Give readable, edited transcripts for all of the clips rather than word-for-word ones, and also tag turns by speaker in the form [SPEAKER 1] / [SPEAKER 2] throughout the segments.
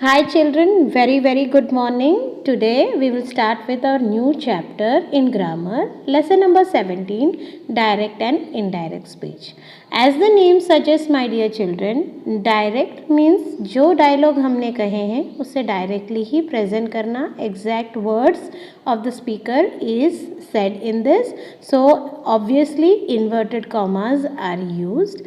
[SPEAKER 1] Hi children, very good morning. Today we will start with our new chapter in grammar, lesson number 17, direct and indirect speech. As the name suggests my dear children, direct means जो dialogue हमने कहे हैं उसे directly ही present करना, exact words of the speaker is said in this. So obviously inverted commas are used.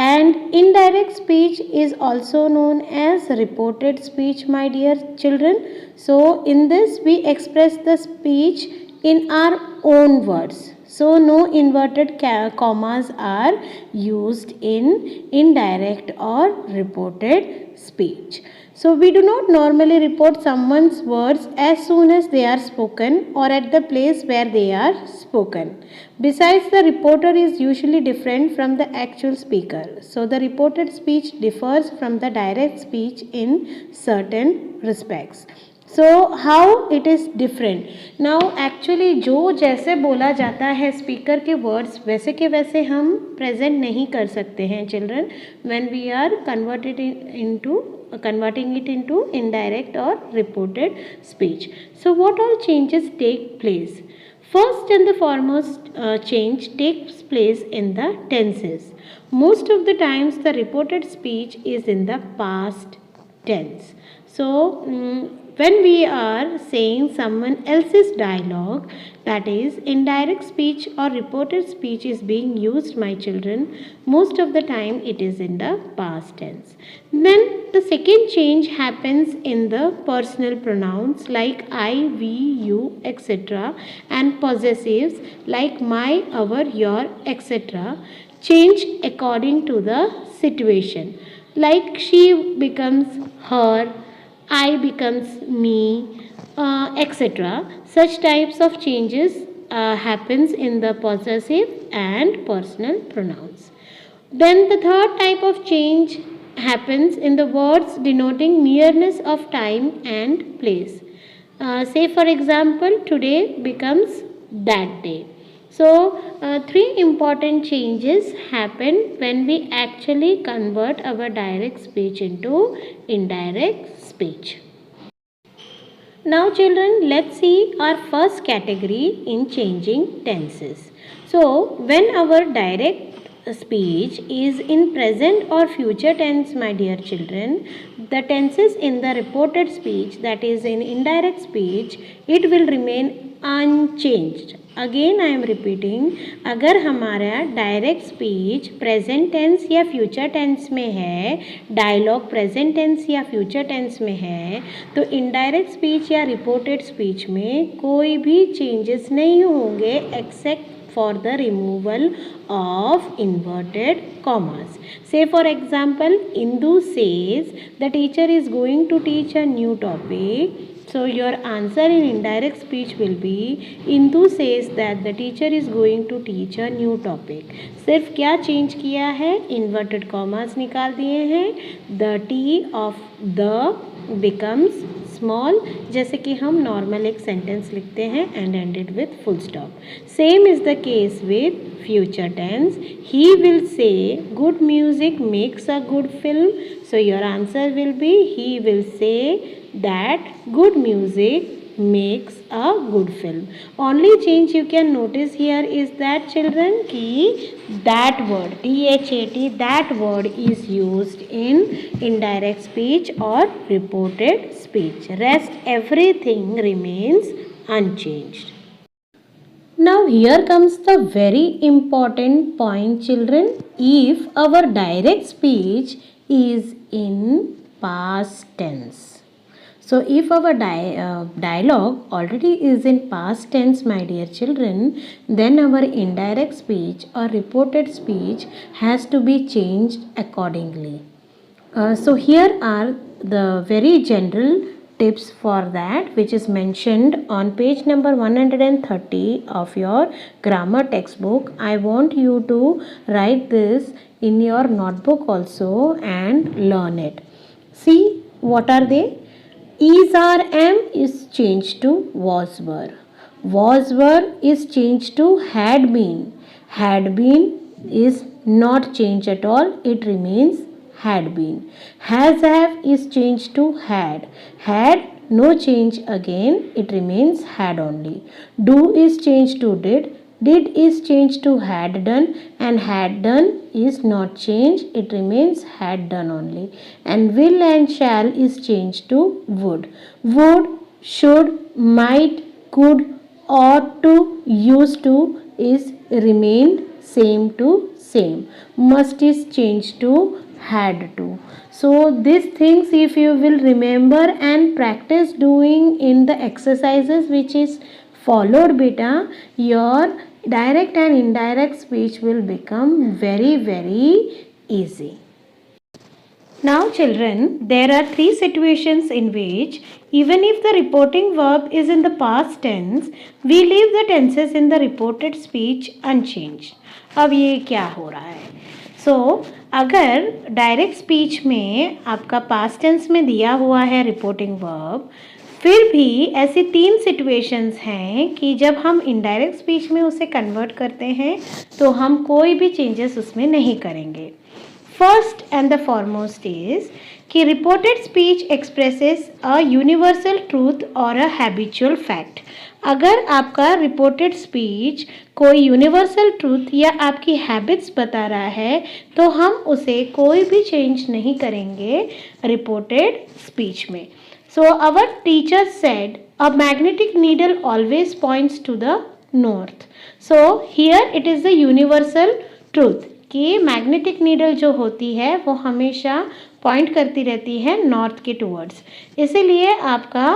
[SPEAKER 1] And indirect speech is also known as reported speech, my dear children. So in this we express the speech in our own words. So no inverted commas are used in indirect or reported speech. So we do not normally report someone's words as soon as they are spoken or at the place where they are spoken. Besides, the reporter is usually different from the actual speaker. So the reported speech differs from the direct speech in certain respects. So how it is different? Now actually जो जैसे बोला जाता है speaker के words वैसे के वैसे हम प्रेजेंट नहीं कर सकते हैं children when we are converting it into indirect or reported speech. So what all changes take place? First and the foremost change takes place in the tenses. Most of the times the reported speech is in the past tense. So when we are saying someone else's dialogue, that is indirect speech or reported speech is being used, my children, most of the time it is in the past tense. Then the second change happens in the personal pronouns like I, we, you, etc. and possessives like my, our, your, etc. change according to the situation. Like she becomes her, I becomes me, etc. Such types of changes happens in the possessive and personal pronouns. Then the third type of change happens in the words denoting nearness of time and place. Say for example, today becomes that day. So, three important changes happen when we actually convert our direct speech into indirect speech. Now children, let's see our first category in changing tenses. So, when our direct speech is in present or future tense, my dear children, the tenses in the reported speech, that is in indirect speech, it will remain unchanged. Again I am repeating, अगर हमारा direct speech present tense या future tense में है, dialogue present tense या future tense में है, तो indirect speech या रिपोर्टेड स्पीच में कोई भी चेंजेस नहीं होंगे accept for the removal of inverted commas. Say for example, Indu says the teacher is going to teach a new topic. So your answer in indirect speech will be Indu says that the teacher is going to teach a new topic. सिर्फ क्या change किया है, inverted commas निकाल दिए हैं. The T of the becomes small, जैसे कि हम नॉर्मल एक सेंटेंस लिखते हैं and ended with full stop. Same is the case with future tense. He will say good music makes a good film. So your answer will be he will say that good music makes a good film. Only change you can notice here is that children ki that word that, that word is used in indirect speech or reported speech. Rest everything remains unchanged. Now here comes the very important point children. If our direct speech is in past tense. So if our dialogue already is in past tense, my dear children, then our indirect speech or reported speech has to be changed accordingly. So here are the very general tips for that, which is mentioned on page number 130 of your grammar textbook. I want you to write this in your notebook also and learn it. See, what are they? Is or am is changed to was were. Was were is changed to had been. Had been is not changed at all. It remains had been. Has have is changed to had. Had, no change again, it remains had only. Do is changed to did. Did is changed to had done, and had done is not changed, it remains had done only. And will and shall is changed to would. Would, should, might, could, ought to, used to is remained same to same. Must is changed to had to. So these things if you will remember and practice doing in the exercises which is followed beta, your direct and indirect speech will become very easy. Now children, there are three situations in which even if the reporting verb is in the past tense, we leave the tenses in the reported speech unchanged. अब ये क्या हो रहा है? अगर direct speech में आपका past tense में दिया हुआ है रिपोर्टिंग वर्ब, फिर भी ऐसी तीन सिचुएशंस हैं कि जब हम इनडायरेक्ट स्पीच में उसे कन्वर्ट करते हैं तो हम कोई भी चेंजेस उसमें नहीं करेंगे. First and the foremost is कि reported speech expresses a universal truth और अ हैबिचुअल फैक्ट. अगर आपका रिपोर्टेड स्पीच कोई यूनिवर्सल ट्रूथ या आपकी हैबिट्स बता रहा है तो हम उसे कोई भी चेंज नहीं करेंगे रिपोर्टेड स्पीच में. So our teacher said a magnetic needle always points to the north. So here it is the universal truth कि मैग्नेटिक नीडल जो होती है वो हमेशा पॉइंट करती रहती है नॉर्थ के टूवर्ड्स. इसीलिए आपका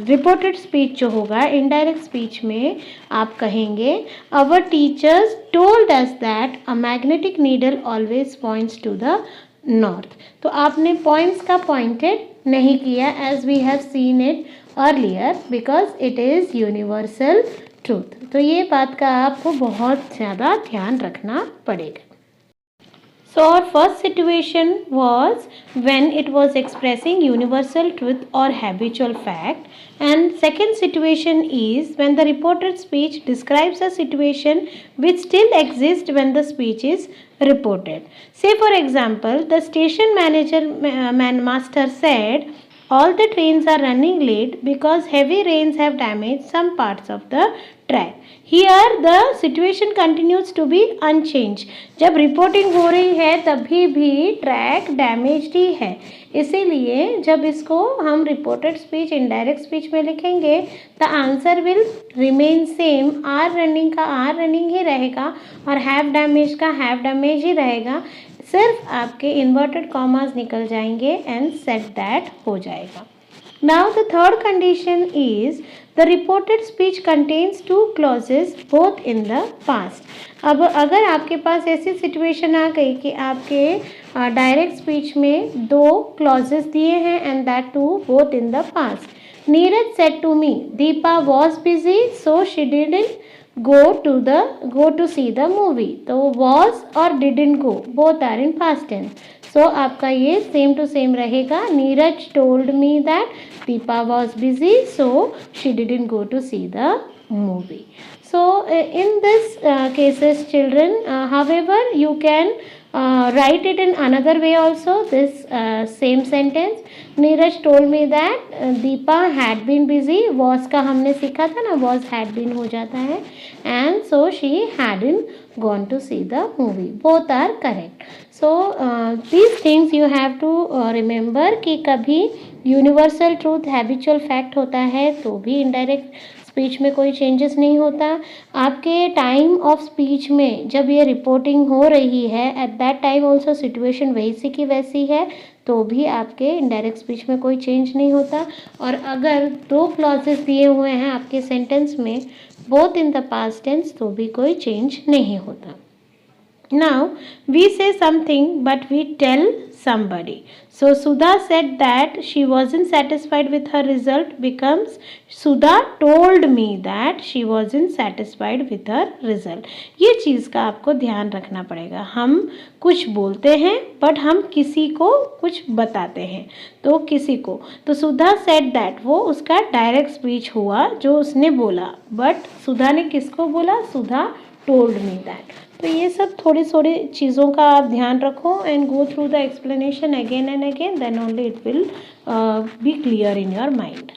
[SPEAKER 1] रिपोर्टेड स्पीच जो होगा इनडायरेक्ट स्पीच में आप कहेंगे our teachers told us that a magnetic needle always points to the north. तो आपने पॉइंट्स का पॉइंटेड नहीं किया as we have seen it earlier because it is universal truth. तो ये बात का आपको बहुत ज़्यादा ध्यान रखना पड़ेगा. So our first situation was when it was expressing universal truth or habitual fact, and second situation is when the reported speech describes a situation which still exists when the speech is reported. Say for example, the station master said all the trains are running late because heavy rains have damaged some parts of the track. Here the situation continues to be unchanged. जब reporting हो रही है तभी भी track damaged ही है. इसीलिए जब इसको हम रिपोर्टेड स्पीच इनडायरेक्ट स्पीच में लिखेंगे the answer will remain same. Are running का आर रनिंग ही रहेगा और हैव डैमेज का हैव डैमेज ही रहेगा. सिर्फ आपके इन्वर्टेड कॉमास निकल जाएंगे एंड सेट दैट हो जाएगा. Now the third condition is the reported speech contains two clauses both in the past. अब अगर आपके पास ऐसी सिचुएशन आ गई कि आपके डायरेक्ट स्पीच में दो क्लॉजेस दिए हैं and that too both in the past. Neeraj said to me Deepa was busy so she didn't go to see the movie. तो was और didn't go both are in past tense. So आपका ये same to same रहेगा. Neeraj told me that Deepa was busy so she didn't go to see the movie. So in this cases children, however you can write it in another way also. This same sentence, Neeraj told me that Deepa had been busy. Was का हमने सीखा था ना, was had been हो जाता है, and so she hadn't gone to see the movie. Both are correct. So these things you have to remember कि कभी यूनिवर्सल ट्रूथ हैबिचुअल फैक्ट होता है तो भी इनडायरेक्ट स्पीच में कोई चेंजेस नहीं होता. आपके टाइम ऑफ स्पीच में जब ये रिपोर्टिंग हो रही है at that time also situation वैसी की वैसी है तो भी आपके इनडायरेक्ट स्पीच में कोई चेंज नहीं होता. और अगर दो क्लॉजेस दिए हुए हैं आपके सेंटेंस में both in the past tense तो भी कोई चेंज नहीं होता. Now we say something but we tell somebody. So Sudha said that she wasn't satisfied with her result becomes Sudha told me that she wasn't satisfied with her result. ये चीज़ का आपको ध्यान रखना पड़ेगा. हम कुछ बोलते हैं बट हम किसी को कुछ बताते हैं तो किसी को. तो सुधा said that वो उसका डायरेक्ट स्पीच हुआ जो उसने बोला, बट सुधा ने किसको बोला? सुधा told me that. तो ये सब थोड़ी थोड़ी चीज़ों का आप ध्यान रखो and go through the explanation again and again, then only it will be clear in your mind.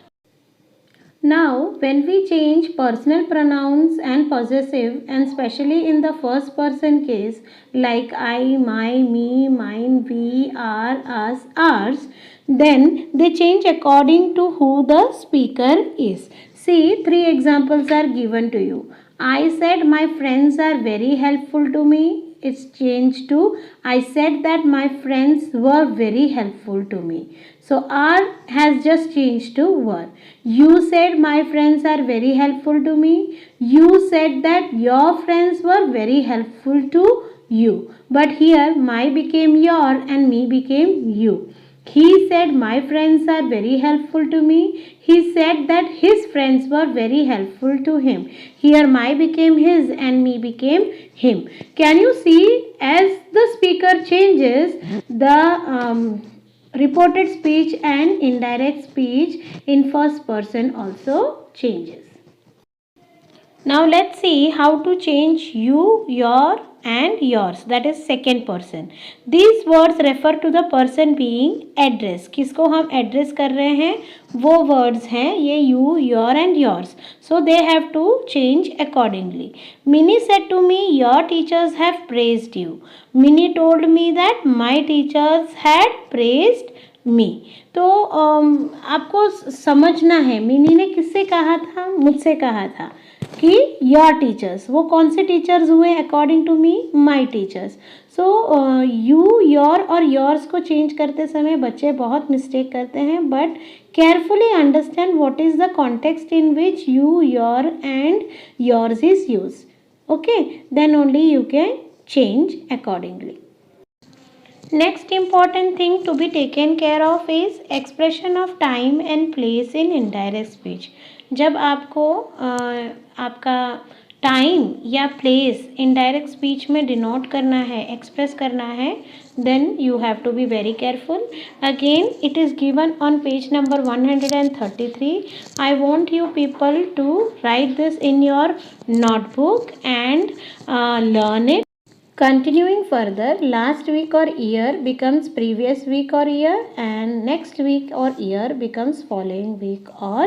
[SPEAKER 1] Now, when we change personal pronouns and possessive, and especially in the first person case, like I, my, me, mine, we, our, us, ours, then they change according to who the speaker is. See, 3 examples are given to you. I said my friends are very helpful to me. It's changed to I said that my friends were very helpful to me. So are has just changed to were. You said my friends are very helpful to me. You said that your friends were very helpful to you. But here my became your and me became you. He said my friends are very helpful to me. He said that his friends were very helpful to him. Here my became his and me became him. Can you see, as the speaker changes, the reported speech and indirect speech in first person also changes. Now let's see how to change you, your and yours, that is second person. These words refer to the person being addressed. किसको हम address कर रहे हैं, वो words हैं ये you, your and yours. So they have to change accordingly. Minnie said to me, your teachers have praised you. Minnie told me that my teachers had praised मी. तो आपको समझना है मिनी ने किससे कहा था, मुझसे कहा था कि योर टीचर्स, वो कौन से टीचर्स हुए according to me, my teachers. So you, your और योर्स को चेंज करते समय बच्चे बहुत मिस्टेक करते हैं, but carefully understand what is the context in which you, your and yours is use. Okay, then only you can change accordingly. Next important thing to be taken care of is expression of time and place in indirect speech. जब आपको आपका time या place indirect speech में denote करना है, express करना है, then you have to be very careful. Again, it is given on page number 133. I want you people to write this in your notebook and learn it. Continuing further, last week or year becomes previous week or year, and next week or year becomes following week or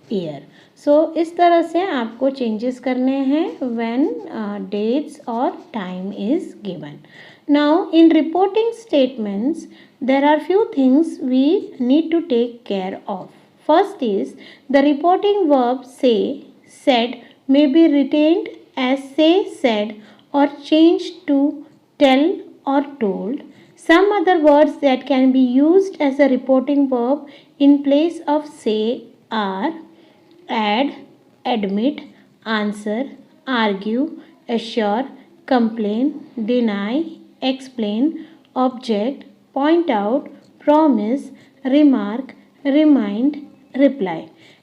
[SPEAKER 1] year. So इस तरह से आपको changes करने हैं when dates or time is given. Now in reporting statements, there are few things we need to take care of. First is the reporting verb say, said may be retained as say, said, or changed to tell or told. Some other words that can be used as a reporting verb in place of say are add, admit, answer, argue, assure, complain, deny, explain, object, point out, promise, remark, remind, reply.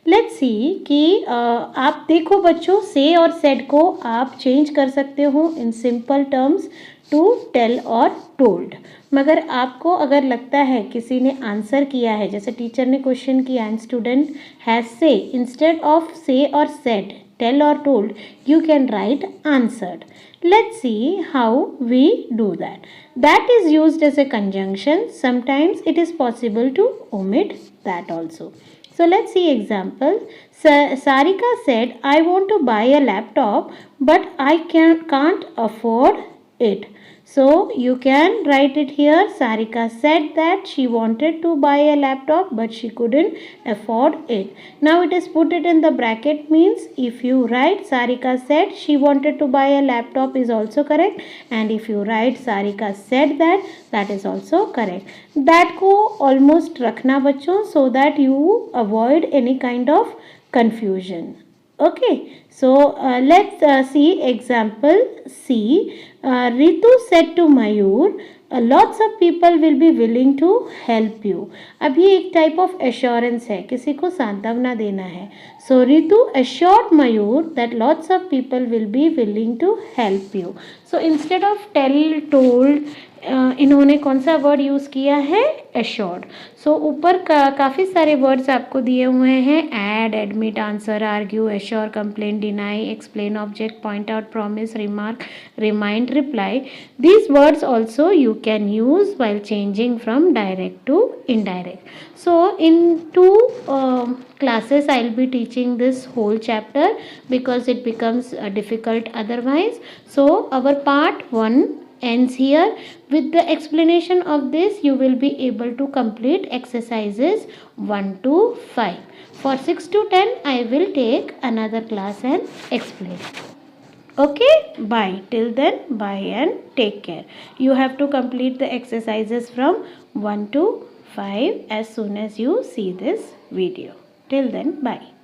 [SPEAKER 1] Let's see कि आप देखो बच्चों, से और said को आप change कर सकते हो in simple terms to tell और टोल्ड. मगर आपको अगर लगता है किसी ने आंसर किया है, जैसे टीचर ने क्वेश्चन किया एंड स्टूडेंट हैज से, इंस्टेड ऑफ से और सेड, टेल और told, you can write answered. Let's see how we do that. That is used as a conjunction. Sometimes it is possible to omit that also. So let's see example. Sarika said, I want to buy a laptop, but I can't afford it. So you can write it here. Sarika said that she wanted to buy a laptop, but she couldn't afford it. Now it is put it in the bracket, means if you write Sarika said she wanted to buy a laptop is also correct, and if you write Sarika said that, that is also correct. That को almost रखना बच्चों, so that you avoid any kind of confusion. Okay, so let's see example C. Ritu said to Mayur, lots of people will be willing to help you. अब ये एक type of assurance है, किसी को सांत्वना देना है. So Ritu assured Mayur that lots of people will be willing to help you. So instead of tell, told, इन्होंने कौन सा वर्ड यूज़ किया है? एश्योर्ड. सो ऊपर काफ़ी सारे वर्ड्स आपको दिए हुए हैं. Add, admit, answer, argue, assure, complain, deny, explain, object, point out, promise, remark, remind, reply. These words also you can use while changing from direct to indirect. So in two classes I'll be teaching this whole chapter because it becomes difficult otherwise. So our part 1 ends here. With the explanation of this you will be able to complete exercises 1 to 5. For 6 to 10 I will take another class and explain. Okay, bye. Till then, bye and take care. You have to complete the exercises from 1 to 5 as soon as you see this video. Till then, bye.